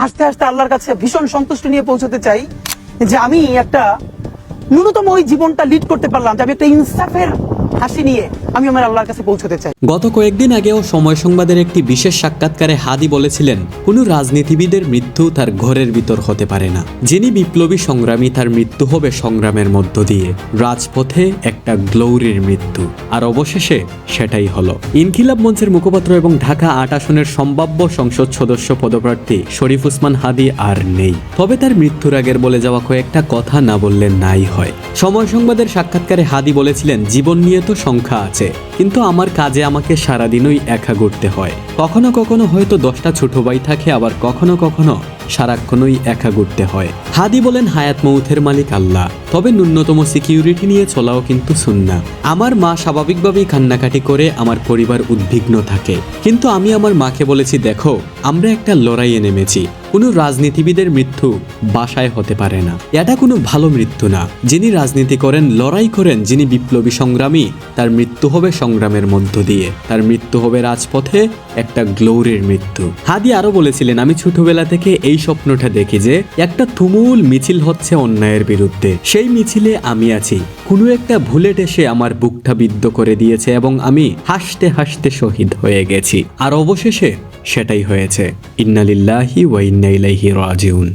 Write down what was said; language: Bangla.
হাসতে হাসতে আল্লাহর কাছে ভীষণ সন্তুষ্টি নিয়ে পৌঁছতে চাই যে আমি একটা ন্যূনতম ওই জীবনটা লিড করতে পারলাম, যে আমি একটা ইনসাফের হাসি নিয়ে আমি আমার আল্লাহর কাছে পৌঁছতে চাই। গত কয়েকদিন আগেও সময় সংবাদের একটি বিশেষ সাক্ষাৎকারে হাদি বলেছিলেন, কোনো রাজনীতিবিদের মৃত্যু তার ঘরের ভিতর হতে পারে না। যিনি বিপ্লবী সংগ্রামী তার মৃত্যু হবে সংগ্রামের মধ্য দিয়ে, রাজপথে একটা গ্লোরির মৃত্যু। আর অবশেষে সেটাই হলো। ইনকিলাব মঞ্চের মুখপাত্র এবং ঢাকা ৮ আসনের সম্ভাব্য সংসদ সদস্য পদপ্রার্থী শরীফ ওসমান হাদি আর নেই। তবে তার মৃত্যুর আগের বলে যাওয়া কয়েকটা কথা না বললে নাই হয়। সময় সংবাদের সাক্ষাৎকারে হাদি বলেছিলেন, জীবন নিয়ে তো সংখ্যা আছে, কিন্তু আমার কাজে আমাকে সারাদিনই একা ঘুরতে হয়। কখনো কখনো হয়তো 10টা ছোট ভাই থাকে, আবার কখনো কখনো সারাক্ষণই একা ঘুরতে হয়। হাদি বলেন, হায়াত মৌতের মালিক আল্লাহ, তবে ন্যূনতম সিকিউরিটি নিয়ে চলাও কিন্তু সুন্নাহ। আমার মা স্বাভাবিকভাবেই কান্নাকাটি করে, আমার পরিবার উদ্বিগ্ন থাকে, কিন্তু আমি আমার মাকে বলেছি, দেখো আমরা একটা লড়াইয়ে নেমেছি, কোনো রাজনীতিবিদের মৃত্যু বাসায় হতে পারে না, এটা কোনো ভালো মৃত্যু না। যিনি রাজনীতি করেন, লড়াই করেন, যিনি বিপ্লবী সংগ্রামী, তার মৃত্যু হবে সংগ্রামের মধ্য দিয়ে, তার মৃত্যু হবে রাজপথে একটা গ্লোরির মৃত্যু। হাদি আরো বলেছিলেন, আমি ছোটবেলা থেকে এই স্বপ্নটা দেখি যে একটা তুমুল মিছিল হচ্ছে অন্যায়ের বিরুদ্ধে, সেই মিছিলে আমি আছি, কোনো একটা বুলেট এসে আমার বুকটা বিদ্ধ করে দিয়েছে এবং আমি হাসতে হাসতে শহীদ হয়ে গেছি। আর অবশেষে সেটাই হয়েছে। ইন্না লিল্লাহি ওয়া ইন্না ইলাইহি রাজিউন।